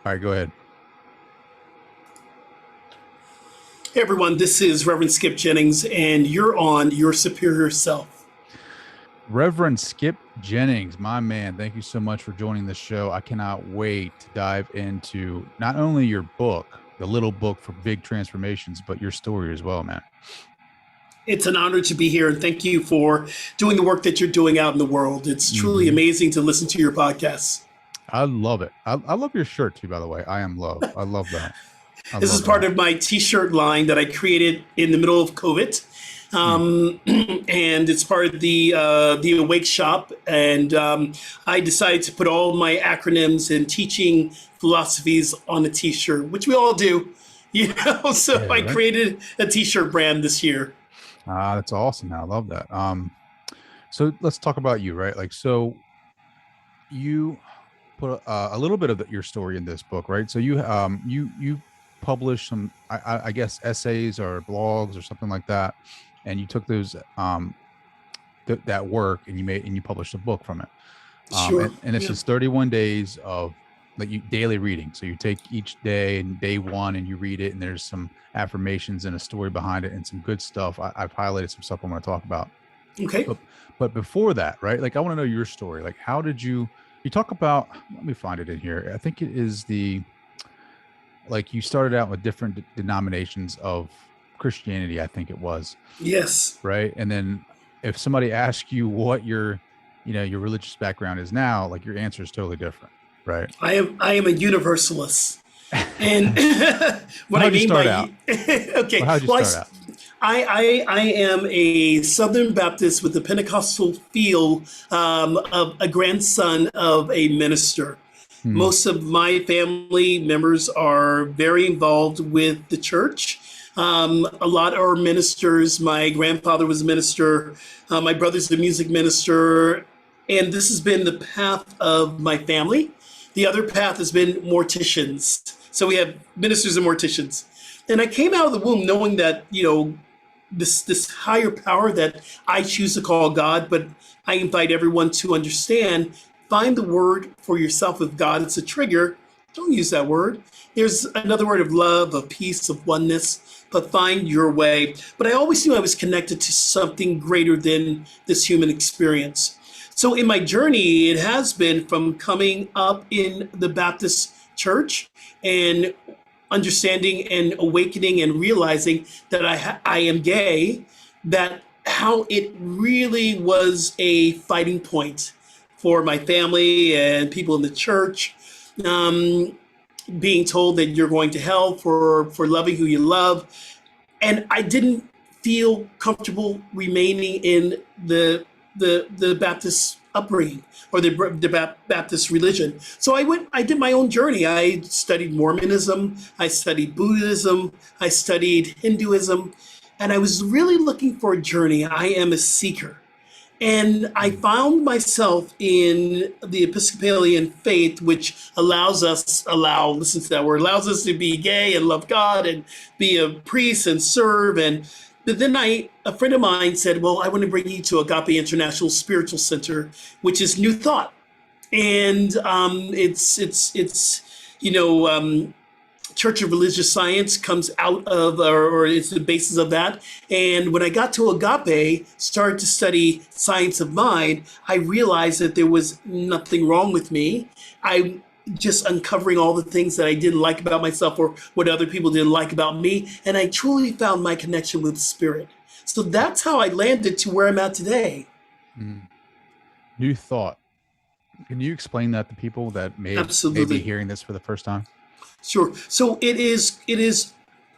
All right, go ahead. Hey everyone, this is Reverend Skip Jennings, and you're on Your Superior Self. Reverend Skip Jennings, my man, thank you so much for joining the show. I cannot wait to dive into not only your book, the little book for big transformations, but your story as well, man. It's an honor to be here, and thank you for doing the work that you're doing out in the world. It's truly amazing to listen to your podcasts. I love it. I love your shirt too, by the way. I am love. I love that. This is part of my t-shirt line that I created in the middle of COVID. And it's part of the Awake Shop. And I decided to put all my acronyms and teaching philosophies on a t-shirt, which we all do, so yeah, I created a t-shirt brand this year. That's awesome. I love that. So let's talk about you, right? Like, so you put a little bit of your story in this book, right? So you published some, I guess, essays or blogs or something like that, and you took those that work and you published a book from it. Sure. And it's just 31 days of daily reading. So you take each day and day one and you read it, and there's some affirmations and a story behind it and some good stuff. I've highlighted some stuff I want to talk about. Okay. But before that, right? Like, I want to know your story. Like, how did you talk about, let me find it in here. I think it is like you started out with different denominations of Christianity, I think it was. Yes. Right. And then if somebody asks you what your religious background is now, like, your answer is totally different. Right. I am a universalist. And what I mean by okay. How'd you start out? I am a Southern Baptist with the Pentecostal feel of a grandson of a minister. Most of my family members are very involved with the church. A lot are ministers. My grandfather was a minister. My brother's a music minister. And this has been the path of my family. The other path has been morticians. So we have ministers and morticians. And I came out of the womb knowing that, this higher power that I choose to call God, but I invite everyone to understand, find the word for yourself. If God is a trigger, don't use that word. There's another word of love, of peace, of oneness, but find your way. But I always knew I was connected to something greater than this human experience. So in my journey, it has been from coming up in the Baptist church and understanding and awakening and realizing that I am gay, that how it really was a fighting point for my family and people in the church, being told that you're going to hell for loving who you love. And I didn't feel comfortable remaining in the Baptist upbringing or the Baptist religion. So I did my own journey. I studied Mormonism, I studied Buddhism, I studied Hinduism, and I was really looking for a journey. I am a seeker. And I found myself in the Episcopalian faith, which allows us to be gay and love God and be a priest and serve. But then a friend of mine said, well, I want to bring you to Agape International Spiritual Center, which is New Thought. And Church of Religious Science comes out of, or it's the basis of that. And when I got to Agape, started to study science of mind, I realized that there was nothing wrong with me. I'm just uncovering all the things that I didn't like about myself or what other people didn't like about me. And I truly found my connection with Spirit. So that's how I landed to where I'm at today. New Thought. Can you explain that to people that may be hearing this for the first time? Sure. So it is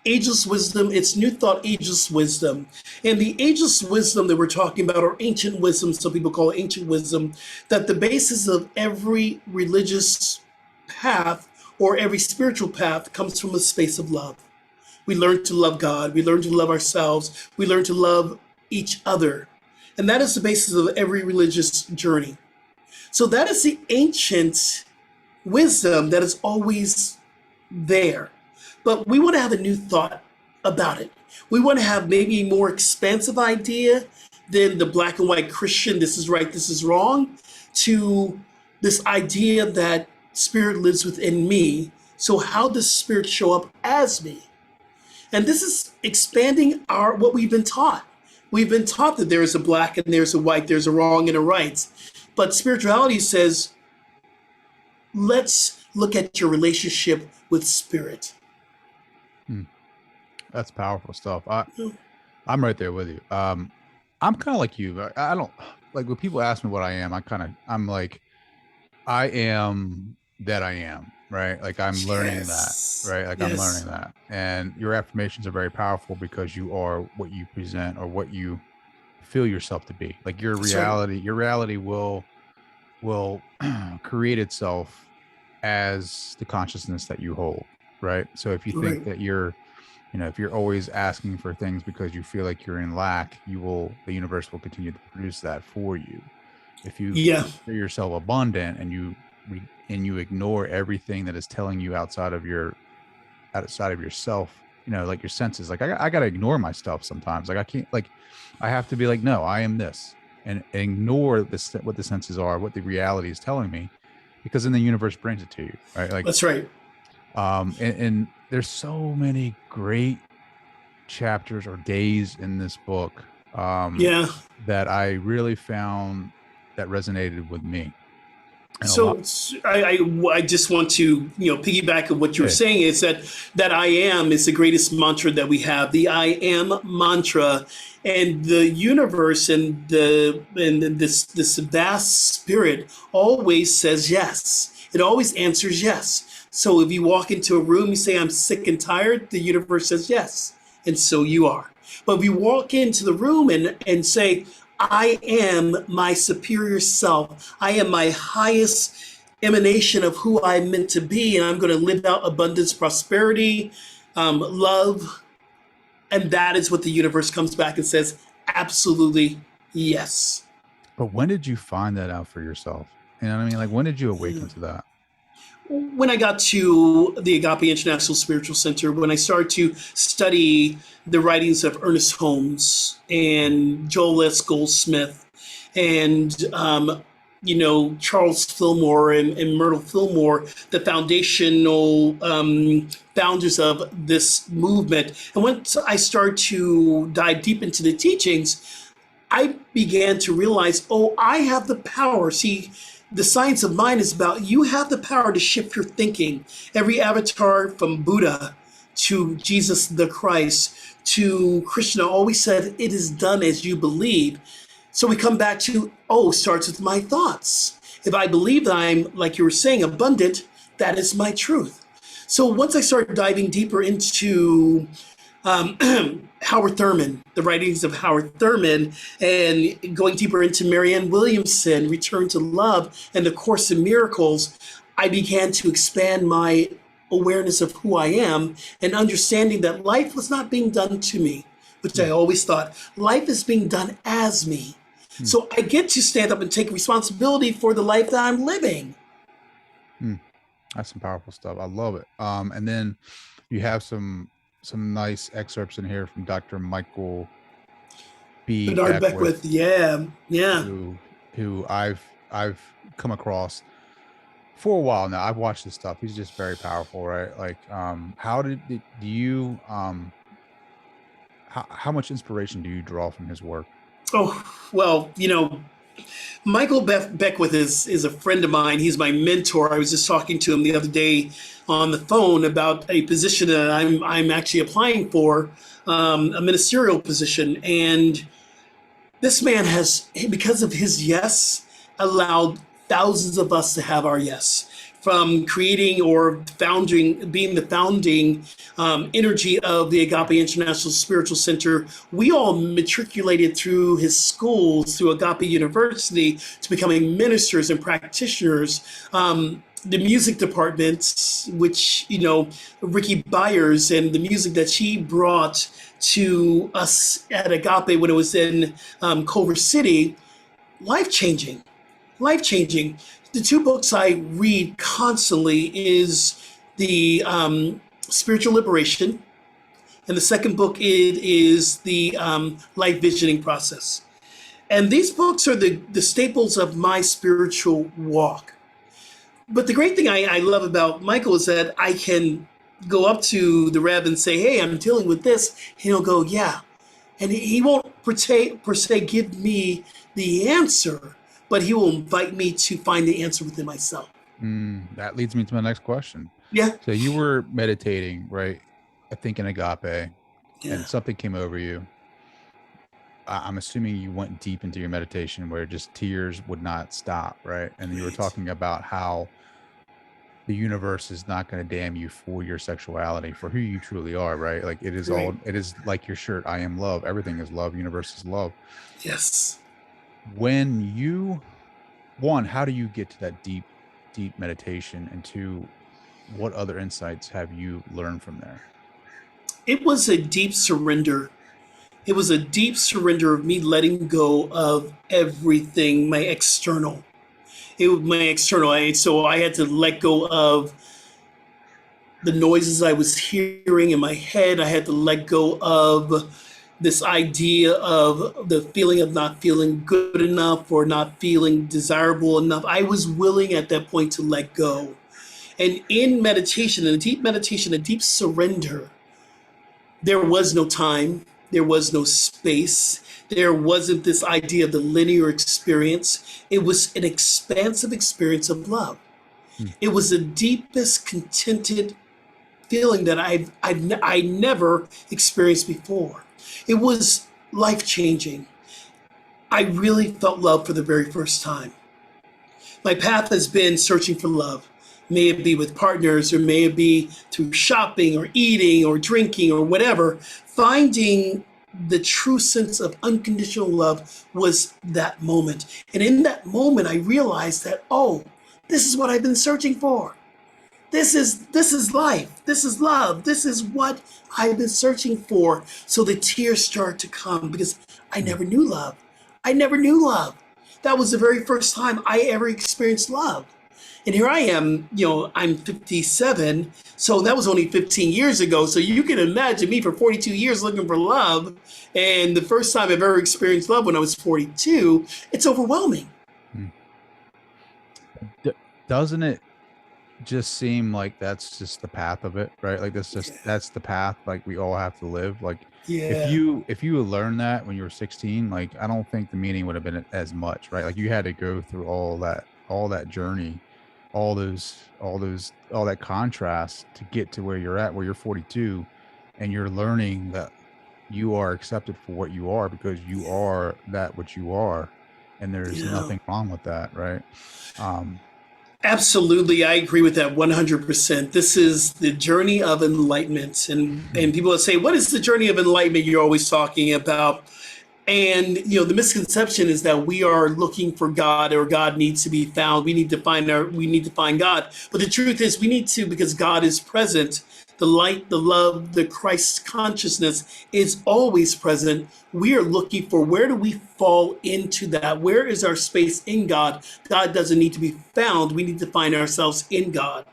ageless wisdom. It's New Thought, ageless wisdom. And the ageless wisdom that we're talking about, or ancient wisdom, some people call it ancient wisdom, that the basis of every religious path or every spiritual path comes from a space of love. We learn to love God. We learn to love ourselves. We learn to love each other. And that is the basis of every religious journey. So that is the ancient wisdom that is always there. But we want to have a new thought about it. We want to have maybe a more expansive idea than the black and white Christian, this is right, this is wrong, to this idea that Spirit lives within me. So how does spirit show up as me? And this is expanding what we've been taught. We've been taught that there is a black and there's a white, there's a wrong and a right. But spirituality says, let's look at your relationship with spirit. That's powerful stuff. I'm right there with you. I'm kind of like you. I don't like when people ask me what I am. I'm like, I am that I am, right? Like I'm learning that, right? Like I'm learning that. And your affirmations are very powerful because you are what you present or what you feel yourself to be. Like your reality will create itself as the consciousness that you hold, right? So if you think that if you're always asking for things because you feel like you're in lack, the universe will continue to produce that for you. If you consider yourself abundant and you ignore everything that is telling you outside of yourself, like your senses, like I got to ignore my stuff sometimes. Like I can't, like I have to be like, no, I am this, and ignore what the senses are, what the reality is telling me, because then the universe brings it to you, right? Like that's right. And there's so many great chapters or days in this book that I really found that resonated with me. So I just want to piggyback on what you were saying is that I am is the greatest mantra that we have, the I am mantra, and the universe and this vast spirit always says yes. It always answers yes. So if you walk into a room, you say I'm sick and tired, the universe says yes, and so you are. But if you walk into the room and say, I am my superior self. I am my highest emanation of who I'm meant to be, and I'm going to live out abundance, prosperity, love. And that is what the universe comes back and says, absolutely yes. But when did you find that out for yourself? You know what I mean? Like, when did you awaken to that? When I got to the Agape International Spiritual Center, when I started to study the writings of Ernest Holmes and Joel S. Goldsmith and, Charles Fillmore and Myrtle Fillmore, the foundational founders of this movement. And once I started to dive deep into the teachings, I began to realize, I have the power. See, the science of mind is about you have the power to shift your thinking. Every avatar from Buddha to Jesus the Christ to Krishna always said, it is done as you believe. So we come back to, starts with my thoughts. If I believe that I'm, like you were saying, abundant, that is my truth. So once I started diving deeper into Howard Thurman, the writings of Howard Thurman, and going deeper into Marianne Williamson, Return to Love, and the Course in Miracles, I began to expand my awareness of who I am and understanding that life was not being done to me, which I always thought. Life is being done as me. So I get to stand up and take responsibility for the life that I'm living. That's some powerful stuff. I love it. And then you have some nice excerpts in here from Dr. Michael B. Beckwith. Yeah. Who I've come across for a while now. I've watched his stuff. He's just very powerful, right? Like, how much inspiration do you draw from his work? Well, Michael Beckwith is a friend of mine. He's my mentor. I was just talking to him the other day on the phone about a position that I'm actually applying for, a ministerial position. And this man has, because of his yes, allowed thousands of us to have our yes. From creating or being the founding energy of the Agape International Spiritual Center, we all matriculated through his schools, through Agape University, to becoming ministers and practitioners. The music department, which, Ricky Byers and the music that she brought to us at Agape when it was in Culver City, life-changing. The two books I read constantly is the Spiritual Liberation, and the second book is the Life Visioning Process. And these books are the staples of my spiritual walk. But the great thing I love about Michael is that I can go up to the Rev and say, hey, I'm dealing with this. And he'll go, yeah. And he won't per se give me the answer, but he will invite me to find the answer within myself. That leads me to my next question. Yeah. So you were meditating, right? I think in agape, Yeah. and something came over you. I'm assuming you went deep into your meditation where just tears would not stop, right? And you were Right. talking about how the universe is not going to damn you for your sexuality, for who you truly are, right? Like it is all, Right. it is like your shirt. I am love. Everything is love. Universe is love. Yes. When you, one, how do you get to that deep, deep meditation? And two, what other insights have you learned from there? It was a deep surrender. It was a deep surrender of me letting go of everything, my external. It was my external. So I had to let go of the noises I was hearing in my head. I had to let go of this idea of the feeling of not feeling good enough or not feeling desirable enough. I was willing at that point to let go. And in meditation, in a deep surrender, there was no time, there was no space, there wasn't this idea of the linear experience. It was an expansive experience of love. Hmm. It was the deepest contented feeling that I never experienced before. It was life changing. I really felt love for the very first time. My path has been searching for love. May it be with partners, or may it be through shopping or eating or drinking or whatever. Finding the true sense of unconditional love was that moment. And in that moment, I realized that, oh, this is what I've been searching for. This is life. This is love. This is what I've been searching for. So the tears start to come because I never knew love. I never knew love. That was the very first time I ever experienced love. And here I am, I'm 57. So that was only 15 years ago. So you can imagine me for 42 years looking for love. And the first time I've ever experienced love when I was 42, it's overwhelming. Doesn't it just seem like that's just the path of it, right? Like that's the path like we all have to live. Like Yeah. if you learned that when you were 16, like I don't think the meaning would have been as much, right? Like you had to go through all that journey, all that contrast to get to where you're at, where you're 42, and you're learning that you are accepted for what you are because you are that what you are, and there's nothing wrong with that, right? Absolutely, I agree with that 100%. This is the journey of enlightenment. And people will say, what is the journey of enlightenment you're always talking about? And the misconception is that we are looking for God, or God needs to be found. We need to find God. But the truth is we need to, because God is present. The light, the love, the Christ consciousness is always present. We are looking for, where do we fall into that? Where is our space in God? God doesn't need to be found. We need to find ourselves in God.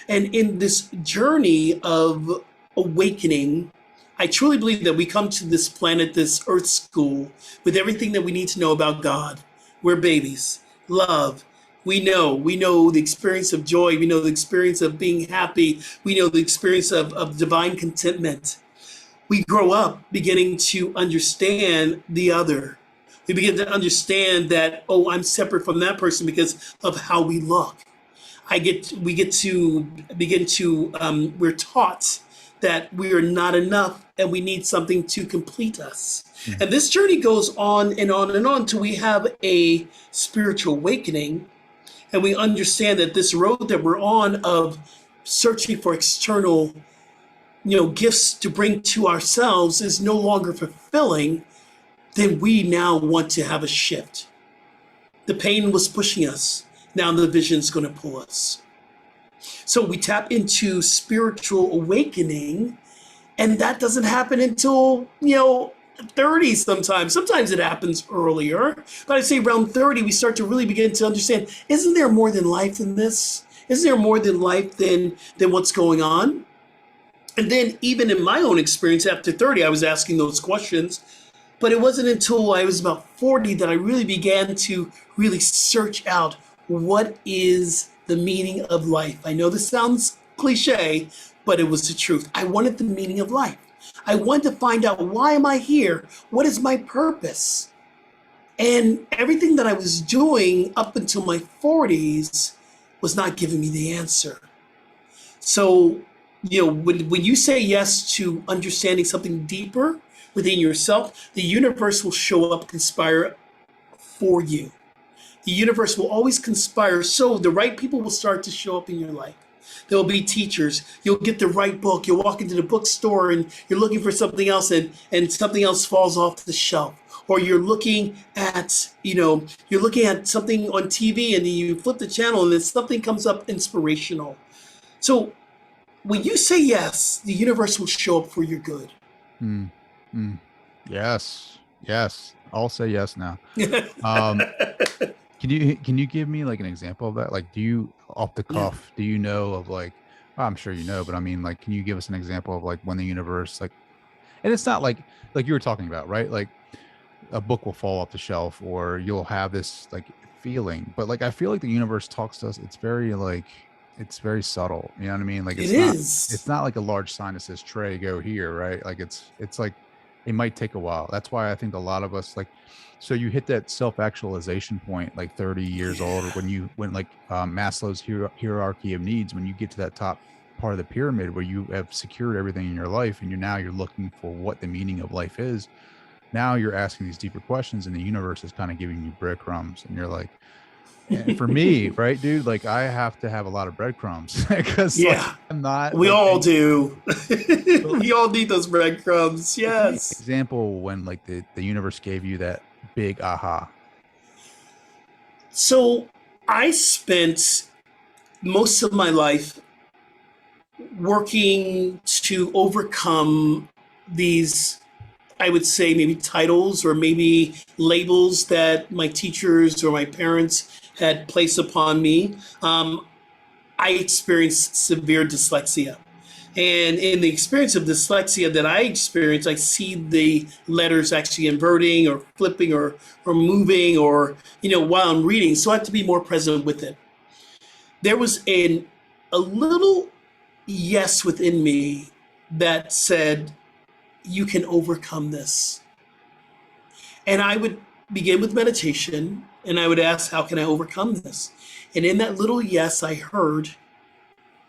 And in this journey of awakening, I truly believe that we come to this planet, this earth school, with everything that we need to know about God. We're babies. Love. We know the experience of joy. We know the experience of being happy. We know the experience of divine contentment. We grow up beginning to understand the other. We begin to understand that, oh, I'm separate from that person because of how we look. We get to begin to, we're taught that we are not enough and we need something to complete us. Mm-hmm. And this journey goes on and on and on till we have a spiritual awakening. And we understand that this road that we're on of searching for external, gifts to bring to ourselves is no longer fulfilling. Then we now want to have a shift. The pain was pushing us. Now the vision is going to pull us. So we tap into spiritual awakening, and that doesn't happen until, 30 sometimes. Sometimes it happens earlier, but I'd say around 30, we start to really begin to understand, isn't there more than life than this? Isn't there more than life than what's going on? And then even in my own experience after 30, I was asking those questions, but it wasn't until I was about 40 that I really began to really search out, what is the meaning of life. I know this sounds cliche, but it was the truth. I wanted the meaning of life. I wanted to find out, why am I here? What is my purpose? And everything that I was doing up until my 40s was not giving me the answer. So, when you say yes to understanding something deeper within yourself, the universe will show up, conspire for you. The universe will always conspire, so the right people will start to show up in your life. There'll be teachers. You'll get the right book. You'll walk into the bookstore and you're looking for something else, and something else falls off the shelf. Or you're looking at something on TV and you flip the channel and then something comes up inspirational. So when you say yes, the universe will show up for your good. Yes. I'll say yes now. Can you give me like an example of that? Like, do you, off the cuff, do you know of like, I'm sure you know, but I mean, like, can you give us an example of like when the universe, like, and it's not like you were talking about, right? Like a book will fall off the shelf or you'll have this like feeling, but like, I feel like the universe talks to us. It's very subtle. You know what I mean? Like it's not like a large sign that says Trey, go here, right? Like it's like, it might take a while. That's why I think a lot of us, like, so you hit that self-actualization point like 30 years old, or when like Maslow's hierarchy of needs, when you get to that top part of the pyramid where you have secured everything in your life and you're looking for what the meaning of life is. Now you're asking these deeper questions and the universe is kind of giving you breadcrumbs, and you're like, and for me, right, dude, like I have to have a lot of breadcrumbs because like, I'm not. We all do. We all need those breadcrumbs. Yes. Example when like the universe gave you that big aha. So I spent most of my life working to overcome these, I would say, maybe titles or maybe labels that my teachers or my parents had placed upon me. I experienced severe dyslexia. And in the experience of dyslexia that I experienced, I see the letters actually inverting or flipping or moving or, while I'm reading. So I have to be more present with it. There was a little yes within me that said, you can overcome this. And I would begin with meditation and I would ask, how can I overcome this? And in that little yes, I heard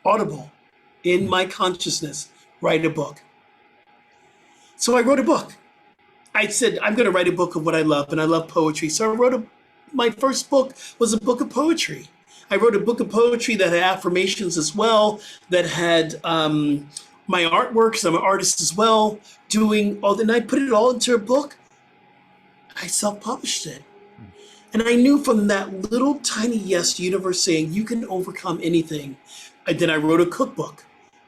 audible in my consciousness, write a book. So I wrote a book. I said, I'm going to write a book of what I love, and I love poetry. So I wrote my first book was a book of poetry. I wrote a book of poetry that had affirmations as well, that had my artworks. I'm an artist as well, doing all that. And I put it all into a book. I self-published it. And I knew from that little tiny yes, the universe saying, you can overcome anything. Then I wrote a cookbook.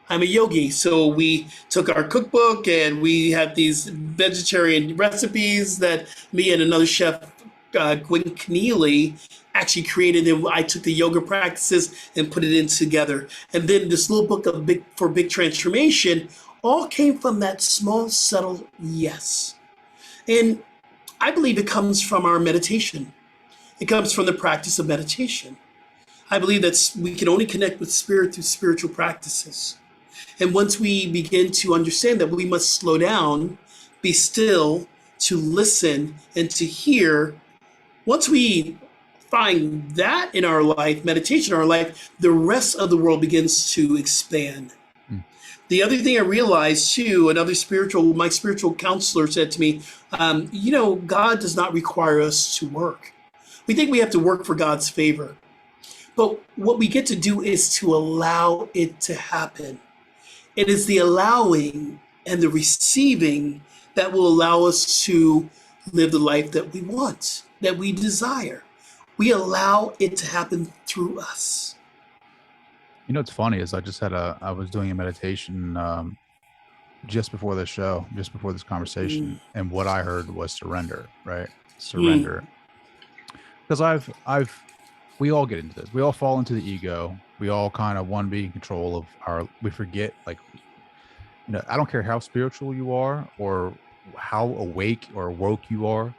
I'm a yogi, so we took our cookbook and we have these vegetarian recipes that me and another chef, Gwen Keneally, actually created. And I took the yoga practices and put it in together. And then this little book of Big Transformation all came from that small, subtle yes. And I believe it comes from our meditation. It comes from the practice of meditation. I believe that we can only connect with spirit through spiritual practices. And once we begin to understand that we must slow down, be still, to listen and to hear, once we find that in our life, meditation in our life, the rest of the world begins to expand. The other thing I realized too, my spiritual counselor said to me, God does not require us to work. We think we have to work for God's favor. But what we get to do is to allow it to happen. It is the allowing and the receiving that will allow us to live the life that we want, that we desire. We allow it to happen through us. It's funny is I was doing a meditation just before this show, just before this conversation, and what I heard was surrender, right? Surrender. Because we all get into this. We all fall into the ego. We all kind of want to be in control of we forget, like, I don't care how spiritual you are or how awake or woke you are,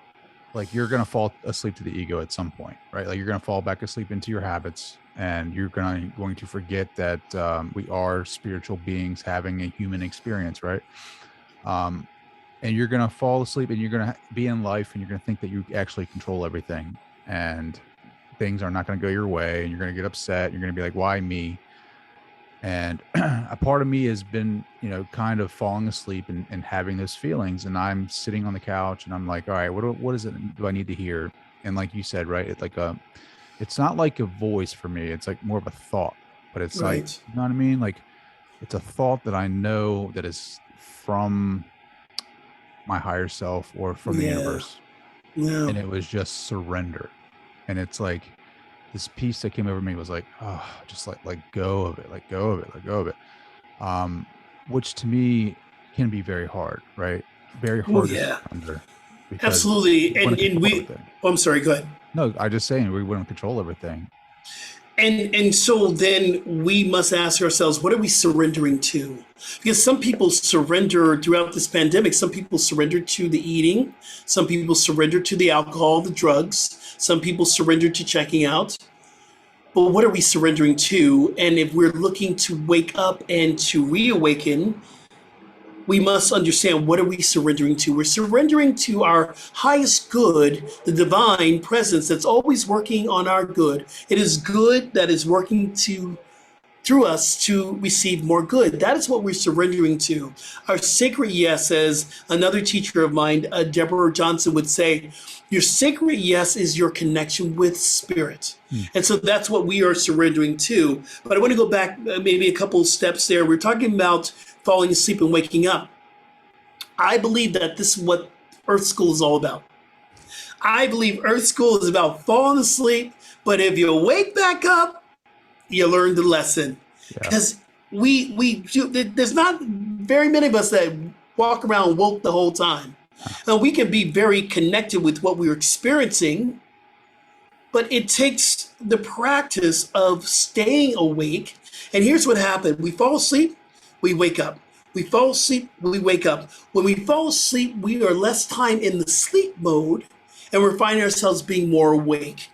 like you're going to fall asleep to the ego at some point, right? Like you're going to fall back asleep into your habits. and you're going to forget that we are spiritual beings having a human experience, right? And you're going to fall asleep, and you're going to be in life, and you're going to think that you actually control everything, and things are not going to go your way, and you're going to get upset. You're going to be like, why me? And a part of me has been, kind of falling asleep and having those feelings. And I'm sitting on the couch and I'm like, all right, what is it do I need to hear? And like you said, right, it's not like a voice for me. It's like more of a thought, but it's like, Right. you know what I mean? Like it's a thought that I know that is from my higher self or from the Yeah. universe. Yeah. And it was just surrender. And it's like this peace that came over me was like, oh, just let go of it, let go of it, let go of it. Which to me can be very hard, right? Very Oh, hard to yeah. surrender because Absolutely. we want to And control we, everything. oh, I'm sorry, go ahead. No, I just saying we want to control everything. And so then we must ask ourselves, what are we surrendering to? Because some people surrender throughout this pandemic. Some people surrender to the eating. Some people surrender to the alcohol, the drugs. Some people surrender to checking out. But what are we surrendering to? And if we're looking to wake up and to reawaken, we must understand, what are we surrendering to? We're surrendering to our highest good, the divine presence that's always working on our good. It is good that is working through us to receive more good. That is what we're surrendering to. Our sacred yes, as another teacher of mine, Deborah Johnson, would say, your sacred yes is your connection with spirit. And so that's what we are surrendering to. But I want to go back maybe a couple of steps there. We're talking about falling asleep and waking up. I believe that this is what Earth School is all about. I believe Earth School is about falling asleep, but if you wake back up, you learn the lesson. Because there's not very many of us that walk around woke the whole time. Now, we can be very connected with what we're experiencing, but it takes the practice of staying awake. And here's what happened. We fall asleep, we wake up. We fall asleep, we wake up. When we fall asleep, we are less time in the sleep mode, and we're finding ourselves being more awake.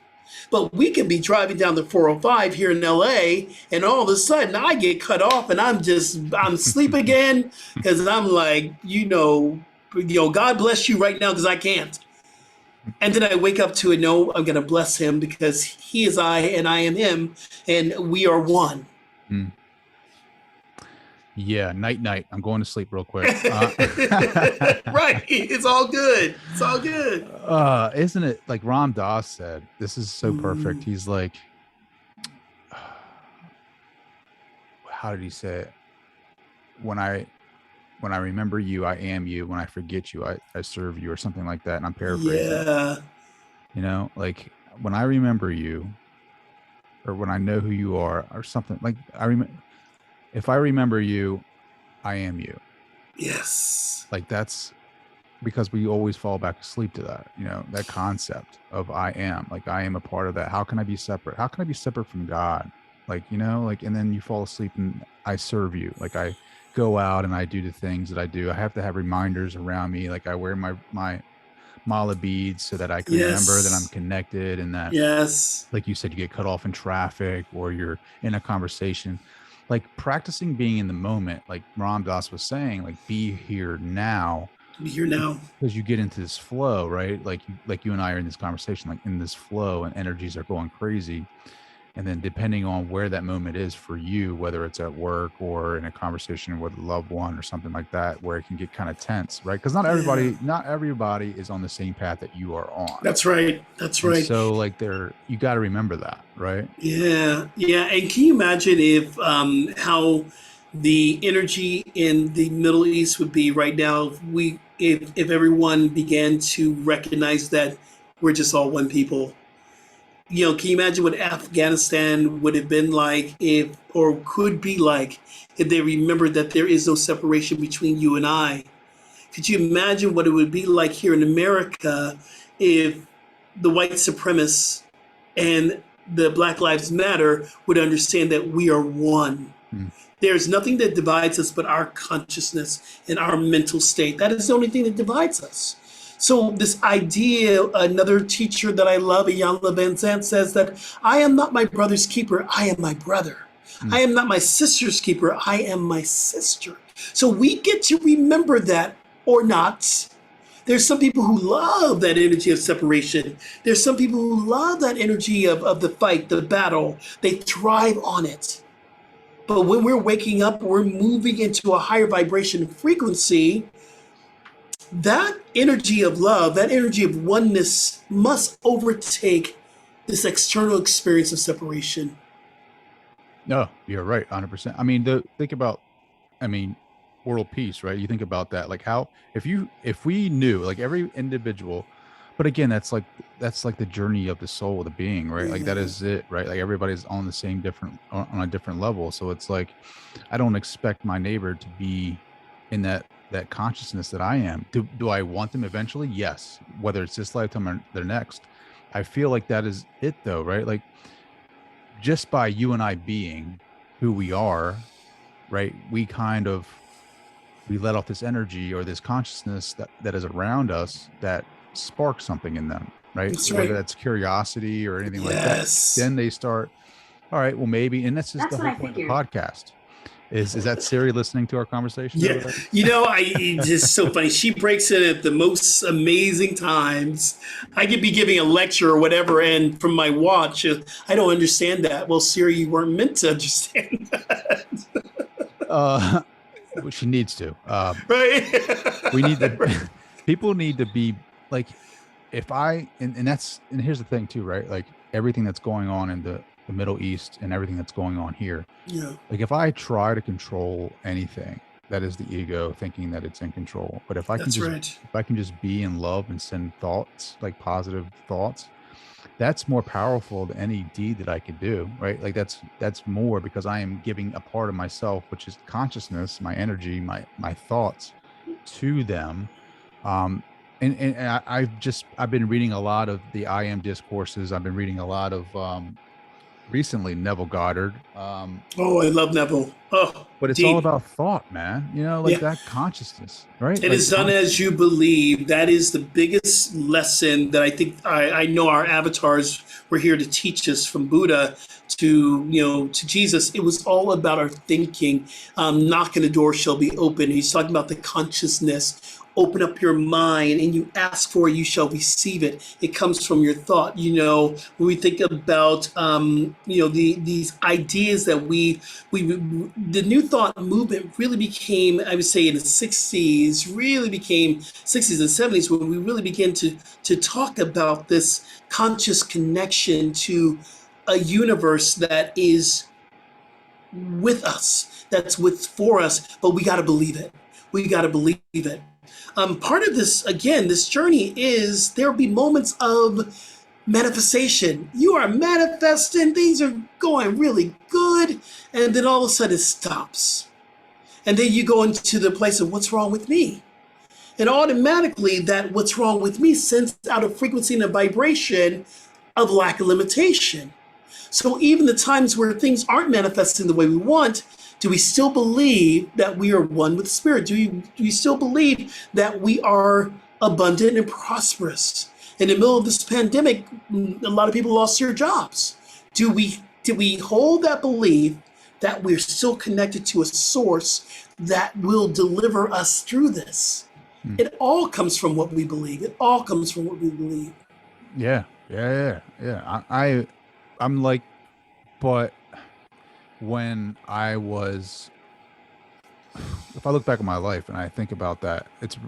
But we can be driving down the 405 here in LA, and all of a sudden I get cut off and I'm asleep again, because I'm like, God bless you right now, because I can't. And then I wake up to it, no, I'm going to bless him because he is I and I am him, and we are one. Yeah, night. I'm going to sleep real quick. Right. It's all good. It's all good. Isn't it like Ram Dass said? This is so perfect. He's like, how did he say it? When I remember you, I am you. When I forget you, I serve you, or something like that. And I'm paraphrasing. Yeah. Like when I remember you, or when I know who you are, or something like if I remember you, I am you. Yes. Like that's because we always fall back asleep to that, that concept of I am, like I am a part of that. How can I be separate? How can I be separate from God? Like, and then you fall asleep and I serve you. Like I go out and I do the things that I do. I have to have reminders around me. Like I wear my mala beads so that I can remember that I'm connected, and that, like you said, you get cut off in traffic or you're in a conversation. Like practicing being in the moment, like Ram Dass was saying, like be here now. Be here now. Because you get into this flow, right? Like you and I are in this conversation, like in this flow, and energies are going crazy. And then depending on where that moment is for you, whether it's at work or in a conversation with a loved one or something like that, where it can get kind of tense, right? Because not everybody is on the same path that you are on. That's right. That's right. So like you got to remember that, right? Yeah. Yeah. And can you imagine if how the energy in the Middle East would be right now if everyone began to recognize that we're just all one people? Can you imagine what Afghanistan would have been like could be like if they remembered that there is no separation between you and I? Could you imagine what it would be like here in America if the white supremacists and the Black Lives Matter would understand that we are one? There's nothing that divides us but our consciousness and our mental state. That is the only thing that divides us. So this idea, another teacher that I love, Iyanla Van Zandt, says that I am not my brother's keeper, I am my brother. I am not my sister's keeper, I am my sister. So we get to remember that or not. There's some people who love that energy of separation. There's some people who love that energy of the fight, the battle. They thrive on it. But when we're waking up, we're moving into a higher vibration frequency. That energy of love, that energy of oneness must overtake this external experience of separation. No, you're right, 100%. I mean, think about, I mean, world peace, right? You think about that, like how if we knew, like every individual, but again, that's like the journey of the soul, the being, right? Like that is it, right? Like everybody's on the same on a different level. So it's like I don't expect my neighbor to be in that consciousness that I am. Do I want them eventually? Yes. Whether it's this lifetime or the next. I feel like that is it though, right? Like just by you and I being who we are, right? We let off this energy or this consciousness that is around us that sparks something in them, right? That's Whether right. that's curiosity or anything like that. Then they start, all right, well, maybe, and that's just the whole point of the podcast. Is that Siri listening to our conversation? Yeah, it's just so funny. She breaks in at the most amazing times. I could be giving a lecture or whatever, and from my watch, I don't understand that. Well, Siri, you weren't meant to understand that. Well, she needs to. Right? We need to. People need to be like, if I and here's the thing too, right? Like everything that's going on in the Middle East and everything that's going on here. Yeah. Like if I try to control anything, that is the ego thinking that it's in control. But if I can just be in love and send thoughts, like positive thoughts, that's more powerful than any deed that I could do, right? Like that's more because I am giving a part of myself, which is consciousness, my energy, my thoughts to them. And I've been reading a lot of the I Am discourses. I've been reading a lot of recently Neville Goddard. Oh, I love Neville. Oh, but it's all about thought, man. You know, like that consciousness, right? It is done as you believe. That is the biggest lesson that I think I know our avatars were here to teach us, from Buddha to Jesus. It was all about our thinking. Knock and the door shall be open. He's talking about the consciousness. Open up your mind and you ask for it, you shall receive it. It comes from your thought. When we think about these ideas that the New Thought movement really became, I would say, in the 60s, really became 60s and 70s, when we really began to talk about this conscious connection to a universe that is with us, that's for us, but we got to believe it. We got to believe it. Part of this, again, this journey is there'll be moments of manifestation. You are manifesting, things are going really good, and then all of a sudden it stops. And then you go into the place of what's wrong with me? And automatically that what's wrong with me sends out a frequency and a vibration of lack of limitation. So even the times where things aren't manifesting the way we want, do we still believe that we are one with Spirit? Do we still believe that we are abundant and prosperous? In the middle of this pandemic, a lot of people lost their jobs. Do we hold that belief that we're still connected to a source that will deliver us through this? It all comes from what we believe. It all comes from what we believe. Yeah. I'm like, but when if I look back at my life and I think about that, it's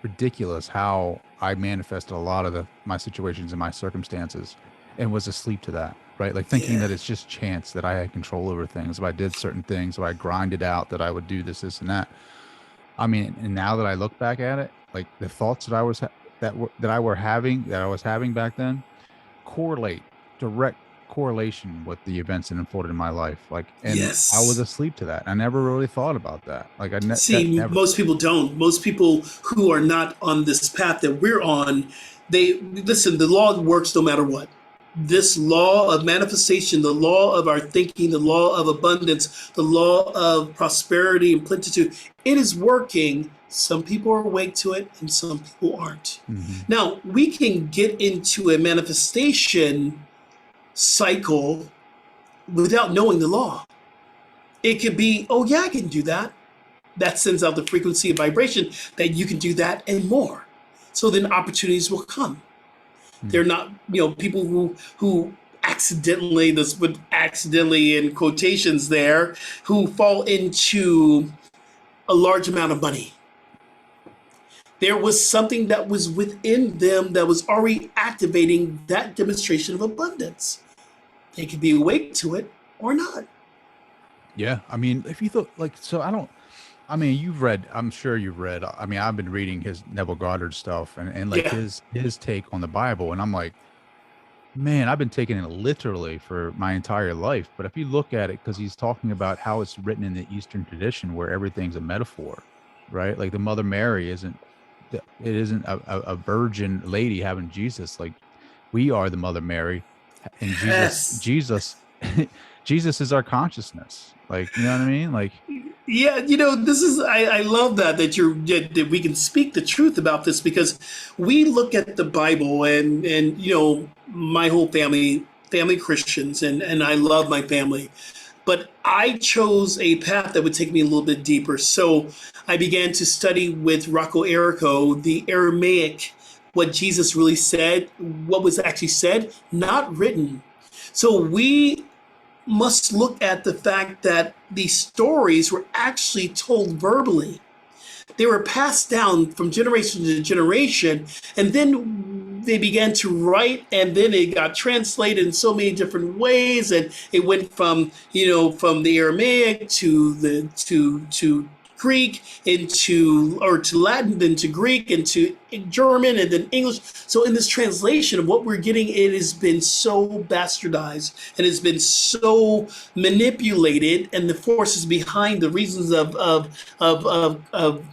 ridiculous how I manifested a lot of my situations and my circumstances and was asleep to that, right? Like thinking that it's just chance, that I had control over things. If I did certain things, if I grinded out, that I would do this and that. I mean, and now that I look back at it, like the thoughts that I was having back then direct correlation with the events that unfolded in my life. Like, and I was asleep to that. I never really thought about that. Like most people don't. Most people who are not on this path that we're on, the law works no matter what. This law of manifestation, the law of our thinking, the law of abundance, the law of prosperity and plenitude, it is working Some people are awake to it and some people aren't. Mm-hmm. Now, we can get into a manifestation cycle without knowing the law. It could be, oh, yeah, I can do that. That sends out the frequency of vibration that you can do that and more. So then opportunities will come. They're not, people who accidentally, this would accidentally in quotations there, who fall into a large amount of money. There was something that was within them that was already activating that demonstration of abundance. They could be awake to it or not. Yeah. I mean, if you thought you've read, I'm sure you've read, I've been reading his Neville Goddard stuff and like his take on the Bible. And I'm like, man, I've been taking it literally for my entire life. But if you look at it, because he's talking about how it's written in the Eastern tradition where everything's a metaphor, right? Like the Mother Mary isn't a virgin lady having Jesus. Like we are the Mother Mary, and Jesus Jesus is our consciousness. Like, you know what I mean? Like, yeah, this is, I love that that we can speak the truth about this, because we look at the Bible and my whole family Christians, and I love my family, but I chose a path that would take me a little bit deeper. So I began to study with Rocco Errico, the Aramaic, what Jesus really said, what was actually said, not written. So we must look at the fact that these stories were actually told verbally. They were passed down from generation to generation, and then they began to write, and then it got translated in so many different ways, and it went from the Aramaic to Greek to Latin, then to Greek, into German, and then English. So in this translation of what we're getting, it has been so bastardized and has been so manipulated, and the forces behind the reasons of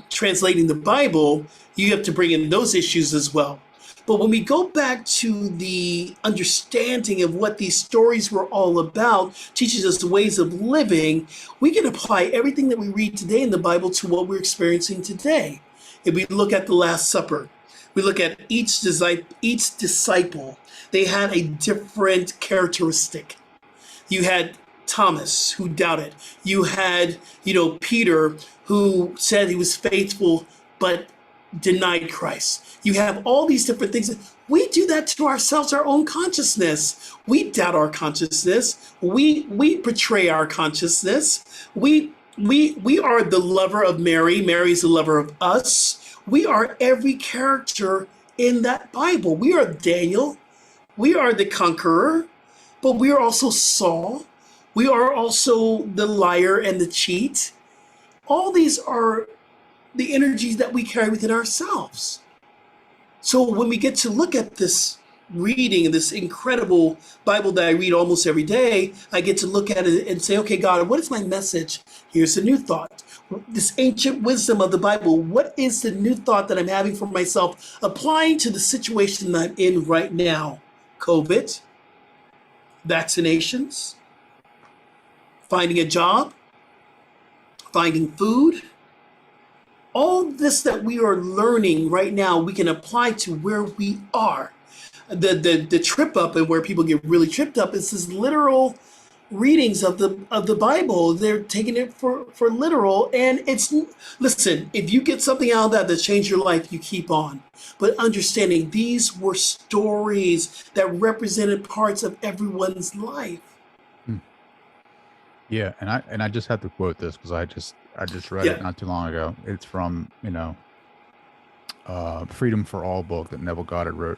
translating the Bible, you have to bring in those issues as well. But when we go back to the understanding of what these stories were all about, teaches us the ways of living, we can apply everything that we read today in the Bible to what we're experiencing today. If we look at the Last Supper, we look at each disciple, they had a different characteristic. You had Thomas, who doubted. You had, Peter, who said he was faithful, but denied Christ. You have all these different things. We do that to ourselves, our own consciousness. We doubt our consciousness. We betray our consciousness. We are the lover of Mary. Mary's the lover of us. We are every character in that Bible. We are Daniel. We are the conqueror, but we are also Saul. We are also the liar and the cheat. All these are the energies that we carry within ourselves. So when we get to look at this reading, this incredible Bible that I read almost every day, I get to look at it and say, okay, God, what is my message? Here's a new thought. This ancient wisdom of the Bible, what is the new thought that I'm having for myself, applying to the situation that I'm in right now? COVID, vaccinations, finding a job, finding food. All this that we are learning right now, we can apply to where we are. The trip up, and where people get really tripped up, is this literal readings of the Bible. They're taking it for literal, and listen, if you get something out of that changed your life, you keep on. But understanding these were stories that represented parts of everyone's life. Yeah, and I just have to quote this because I just read it not too long ago. It's from Freedom for All book that Neville Goddard wrote.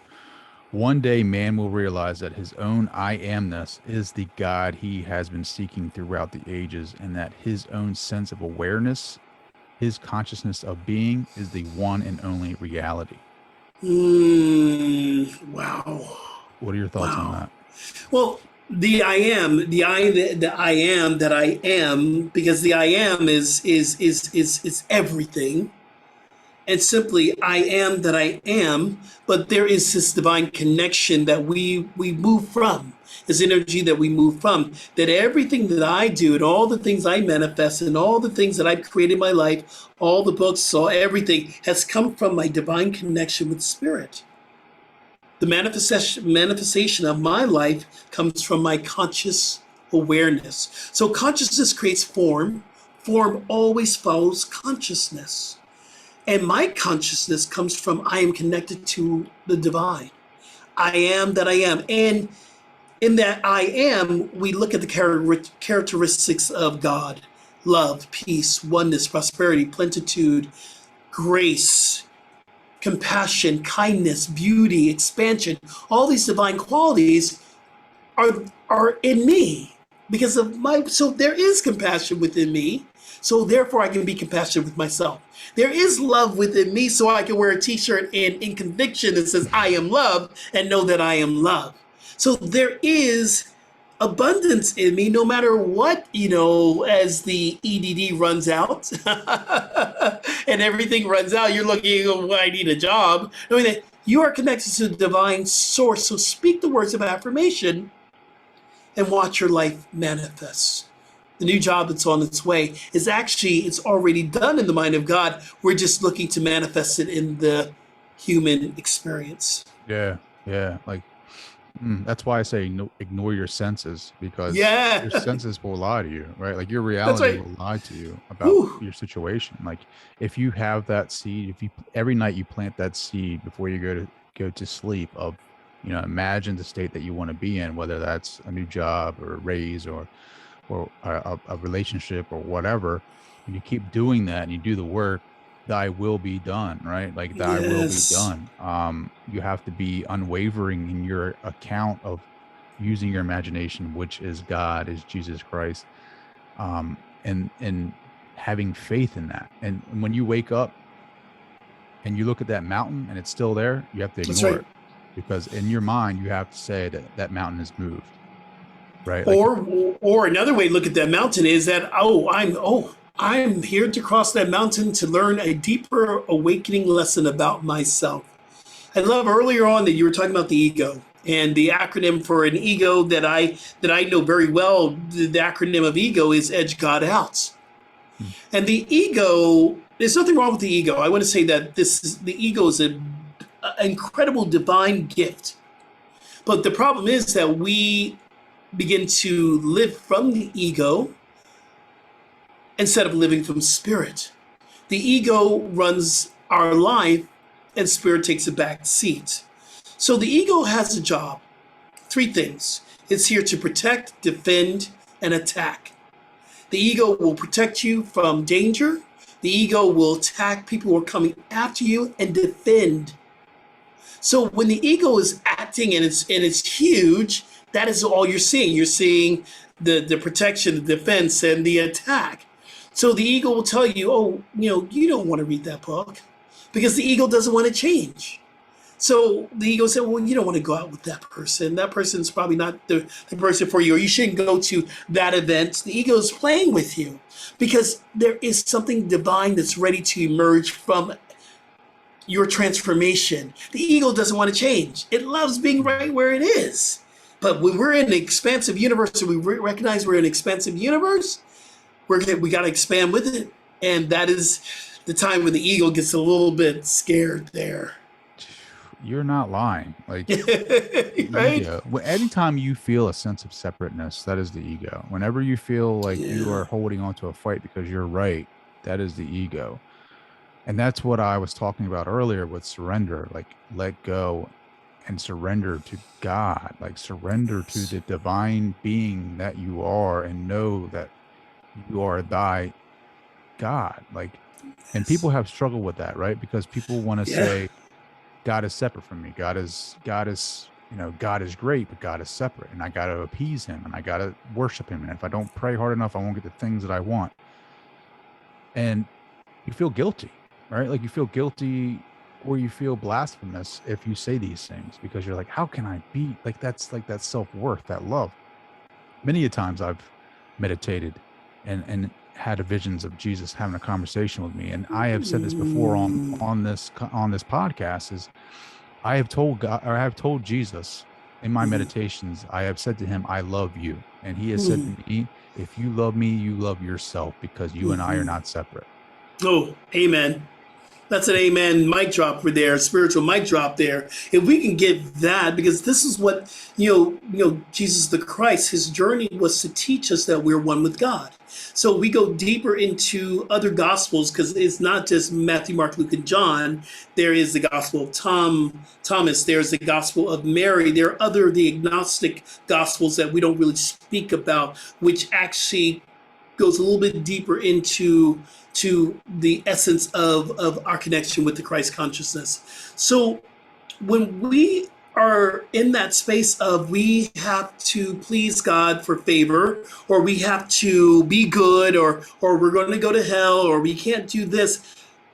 One day man will realize that his own I amness is the God he has been seeking throughout the ages, and that his own sense of awareness, his consciousness of being, is the one and only reality. Wow. What are your thoughts on that? Well, the I am, the I am that I am, because the I am is everything. And simply, I am that I am, but there is this divine connection that we move from. is energy that we move from. That everything that I do and all the things I manifest and all the things that I've created in my life, all the books, all everything has come from my divine connection with spirit. The manifestation of my life comes from my conscious awareness. So consciousness creates form. Form always follows consciousness. And my consciousness comes from I am connected to the divine. I am that I am. And in that I am, we look at the characteristics of God: love, peace, oneness, prosperity, plenitude, grace, compassion, kindness, beauty, expansion. All these divine qualities are in me because of so there is compassion within me. So therefore I can be compassionate with myself. There is love within me, so I can wear a t-shirt in conviction that says I am loved and know that I am loved. So there is abundance in me no matter what, as the EDD runs out and everything runs out. You're looking, well, I need a job. Knowing that you are connected to the divine source. So speak the words of affirmation and watch your life manifest. The new job that's on its way is it's already done in the mind of God. We're just looking to manifest it in the human experience. Yeah. Like, that's why I say ignore your senses, because your senses will lie to you, right? Like your reality will lie to you about your situation. Like if you have that seed, every night you plant that seed before you go to sleep of, imagine the state that you want to be in, whether that's a new job or a raise or a relationship or whatever. When you keep doing that and you do the work, thy will be done, right? Like thy will be done. You have to be unwavering in your account of using your imagination, which is God, is Jesus Christ, and having faith in that. And when you wake up and you look at that mountain and it's still there, you have to ignore it, because in your mind you have to say that mountain has moved, right? Or another way to look at that mountain is that I'm here to cross that mountain to learn a deeper awakening lesson about myself. I love earlier on that you were talking about the ego, and the acronym for an ego that I know very well. The acronym of ego is Edge God Out. And the ego, there's nothing wrong with the ego. I want to say that the ego is an incredible divine gift. But the problem is that we begin to live from the ego instead of living from spirit. The ego runs our life and spirit takes a back seat. So the ego has a job. 3 things. It's here to protect, defend, and attack. The ego will protect you from danger. The ego will attack people who are coming after you and defend. So when the ego is acting and it's huge, that is all you're seeing. You're seeing the protection, the defense, and the attack. So the ego will tell you, you don't want to read that book, because the ego doesn't want to change. So the ego said, well, you don't want to go out with that person. That person's probably not the person for you, or you shouldn't go to that event. The ego is playing with you because there is something divine that's ready to emerge from your transformation. The ego doesn't want to change. It loves being right where it is. But when we're in an expansive universe, and we recognize we're in an expansive universe, we got to expand with it. And that is the time when the ego gets a little bit scared there. You're not lying. Like, right? Ego. Anytime you feel a sense of separateness, that is the ego. Whenever you feel like you are holding on to a fight because you're right, that is the ego. And that's what I was talking about earlier with surrender. Like, let go and surrender to God. Like, surrender to the divine being that you are, and know that you are thy God. Like, and people have struggled with that, right? Because people want to say God is separate from me. God is, God is great, but God is separate, and I got to appease him, and I got to worship him. And if I don't pray hard enough, I won't get the things that I want. And you feel guilty, right? Like, you feel guilty, or you feel blasphemous if you say these things, because you're like, how can I be like, that's like that self-worth, that love. Many a times I've meditated and had visions of Jesus having a conversation with me. And I have said this before on this podcast, is I have told God, or I have told Jesus in my meditations, I have said to him, I love you. And he has said to me, if you love me, you love yourself, because you and I are not separate. Oh, amen. That's an amen mic drop for there, spiritual mic drop there. If we can get that, because this is what, Jesus the Christ, his journey was to teach us that we're one with God. So we go deeper into other gospels, because it's not just Matthew, Mark, Luke, and John. There is the gospel of Thomas. There's the gospel of Mary. There are the agnostic gospels that we don't really speak about, which actually goes a little bit deeper into the essence of our connection with the Christ consciousness. So when we are in that space of we have to please God for favor, or we have to be good, or we're going to go to hell, or we can't do this,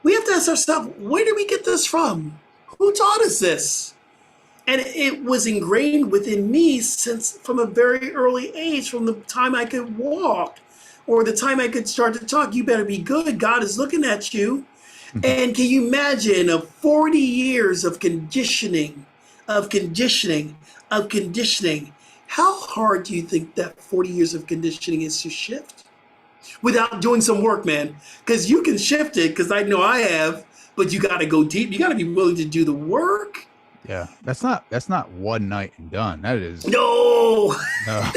we have to ask ourselves, where did we get this from? Who taught us this? And it was ingrained within me since from a very early age, from the time I could walk or the time I could start to talk. You better be good. God is looking at you. And can you imagine 40 years of conditioning, How hard do you think that 40 years of conditioning is to shift without doing some work, man? Because you can shift it, because I know I have, but you got to go deep. You got to be willing to do the work. Yeah, that's not one night and done. That is no. No.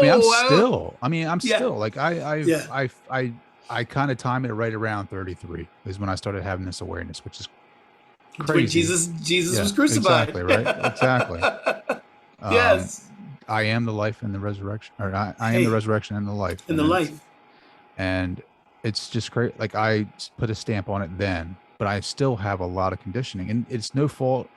No. I'm still like I kind of time it right around 33 is when I started having this awareness, which is crazy. When Jesus was crucified. Exactly, right? Exactly. Yes. I am the life and the resurrection, or I am the resurrection and the life. And the life. And it's just great. Like, I put a stamp on it then, but I still have a lot of conditioning, and it's no fault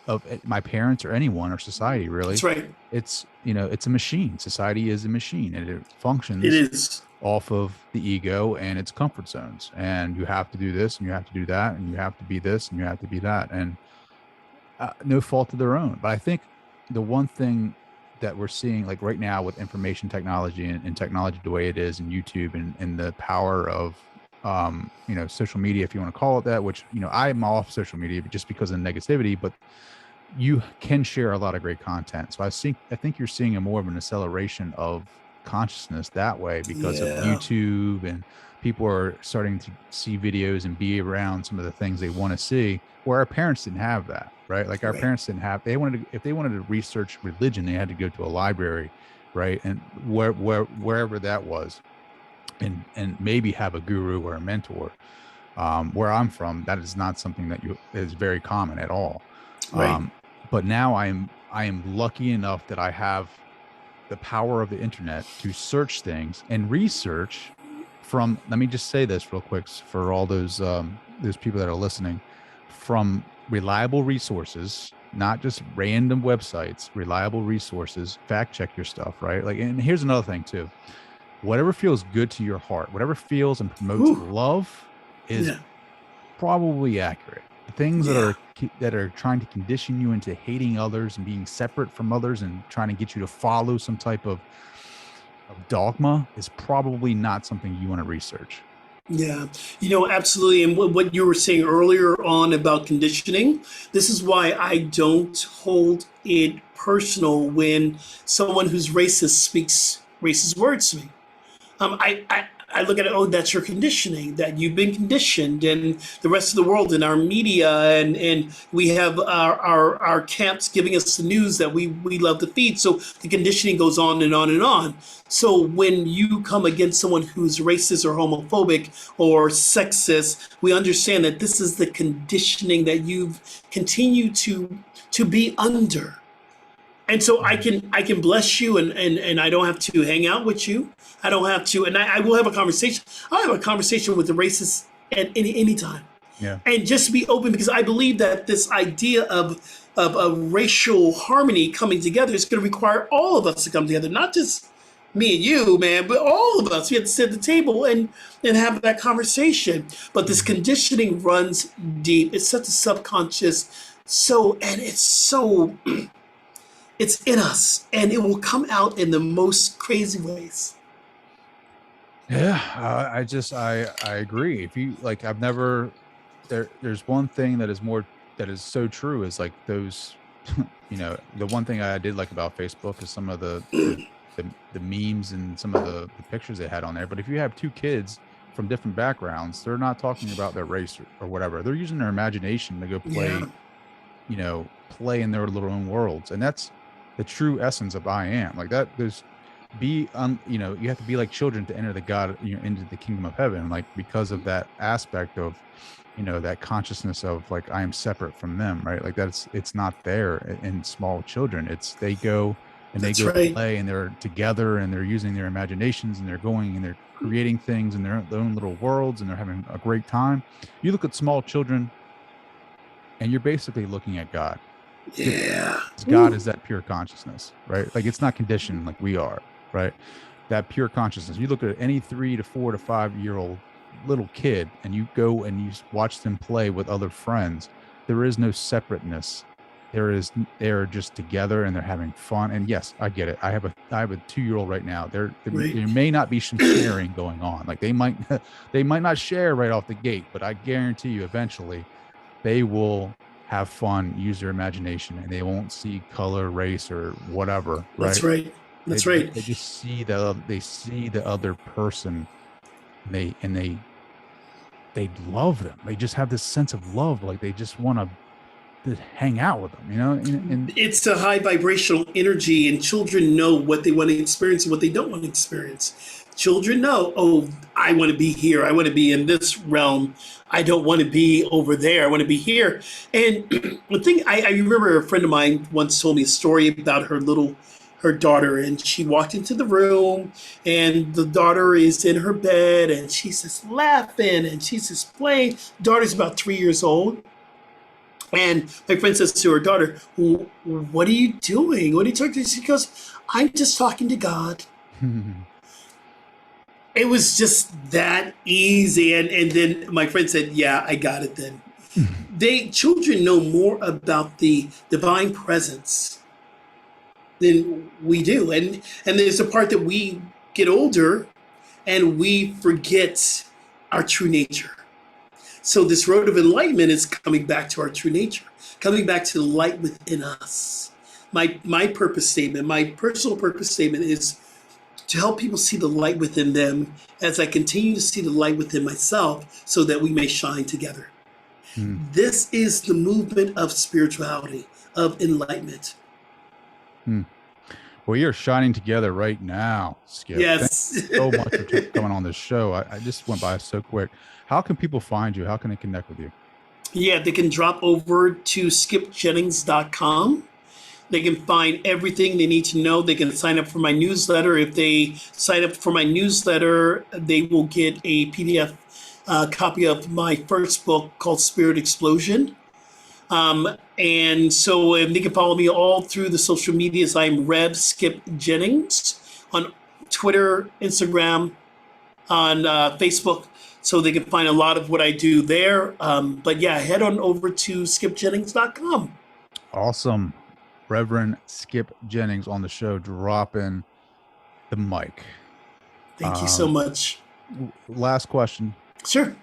of my parents or anyone or society, really. That's right. It's a machine. Society is a machine, and it functions. It is off of the ego and its comfort zones, and you have to do this and you have to do that and you have to be this and you have to be that, and no fault of their own. But I think the one thing that we're seeing, like right now with information technology and technology the way it is, and YouTube and the power of social media, if you want to call it that, which I'm off social media just because of the negativity, but you can share a lot of great content. So I think you're seeing more of an acceleration of consciousness that way because of YouTube, and people are starting to see videos and be around some of the things they want to see, where our parents didn't have that, right? Like our parents didn't have, if they wanted to research religion, they had to go to a library, right? And wherever that was, and maybe have a guru or a mentor. Where I'm from, that is not something that is very common at all. Right. But now I am lucky enough that I have the power of the internet to search things and research from, let me just say this real quick for all those people that are listening, from reliable resources, not just random websites, reliable resources, fact check your stuff, right? Like, and here's another thing too, whatever feels good to your heart, whatever feels and promotes love is probably accurate. Things that are trying to condition you into hating others and being separate from others and trying to get you to follow some type of dogma is probably not something you want to research. Yeah, absolutely. And what you were saying earlier on about conditioning, this is why I don't hold it personal when someone who's racist speaks racist words to me. I look at it, that's your conditioning, that you've been conditioned, and the rest of the world and our media, and we have our camps giving us the news that we love to feed. So the conditioning goes on and on and on. So when you come against someone who's racist or homophobic or sexist, we understand that this is the conditioning that you've continued to be under. And so I can bless you, and I don't have to hang out with you. I don't have to, and I will have a conversation. I'll have a conversation with the racist at any time. Yeah. And just be open, because I believe that this idea of a racial harmony coming together is going to require all of us to come together, not just me and you, man, but all of us. We have to sit at the table and have that conversation. But this conditioning runs deep. It's such a subconscious, and it's so. It's in us, and it will come out in the most crazy ways. Yeah, I agree. If you like, there's one thing that is so true, is like those the one thing I did like about Facebook is some of the memes and some of the pictures they had on there. But if you have two kids from different backgrounds, they're not talking about their race or whatever. They're using their imagination to go play, play in their little own worlds. And that's the true essence of I am. Like that, you have to be like children to enter into the kingdom of heaven. Like, because of that aspect of, that consciousness of like, I am separate from them, right? Like it's not there in small children. They go and they play and they're together and they're using their imaginations and they're going and they're creating things in their own little worlds and they're having a great time. You look at small children and you're basically looking at God. Yeah. God is that pure consciousness, right? Like, it's not conditioned like we are, right? That pure consciousness. You look at any 3 to 4 to 5-year-old little kid and you go and you watch them play with other friends. There is no separateness. They're just together and they're having fun. And yes, I get it. I have a 2-year-old right now. There may not be some sharing going on. Like they might not share right off the gate, but I guarantee you eventually they will have fun, use their imagination, and they won't see color, race, or whatever. Right? That's right. That's right. They just see the other person, and they love them. They just have this sense of love. Like they just want to hang out with them, and it's a high vibrational energy, and children know what they want to experience and what they don't want to experience. Children know, oh, I want to be here. I want to be in this realm. I don't want to be over there. I want to be here. And the thing, I remember a friend of mine once told me a story about her daughter, and she walked into the room and the daughter is in her bed and she's just laughing and she's just playing. Daughter's about 3 years old. And my friend says to her daughter, what are you doing? What are you talking to? She goes, I'm just talking to God. It was just that easy. And then my friend said, yeah, I got it then. Children know more about the divine presence than we do. And there's a part that we get older and we forget our true nature. So this road of enlightenment is coming back to our true nature, coming back to the light within us. My purpose statement, my personal purpose statement is to help people see the light within them as I continue to see the light within myself so that we may shine together. This is the movement of spirituality, of enlightenment. Well, you're shining together right now, Skip. Yes. Thank you so much for coming on this show. I just went by so quick. How can people find you? How can they connect with you? Yeah, they can drop over to skipjennings.com. They can find everything they need to know. They can sign up for my newsletter. If they sign up for my newsletter, they will get a PDF copy of my first book called Spirit Explosion. And so they can follow me all through the social medias. I'm Rev Skip Jennings on Twitter, Instagram, on Facebook. So they can find a lot of what I do there. But yeah, head on over to skipjennings.com. Awesome. Reverend Skip Jennings on the show, dropping the mic. Thank you so much. Last question. Sure.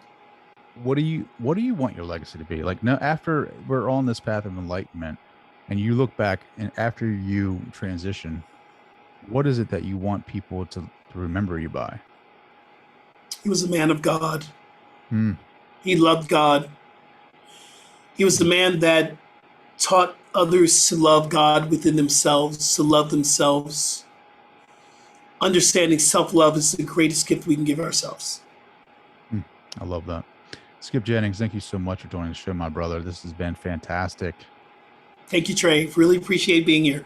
What do you want your legacy to be? Like, now, after we're on this path of enlightenment and you look back and after you transition, what is it that you want people to remember you by? He was a man of God. He loved God. He was the man that taught others to love God within themselves, to love themselves. Understanding self-love is the greatest gift we can give ourselves. I love that. Skip Jennings, thank you so much for joining the show, my brother. This has been fantastic. Thank you, Trey. Really appreciate being here.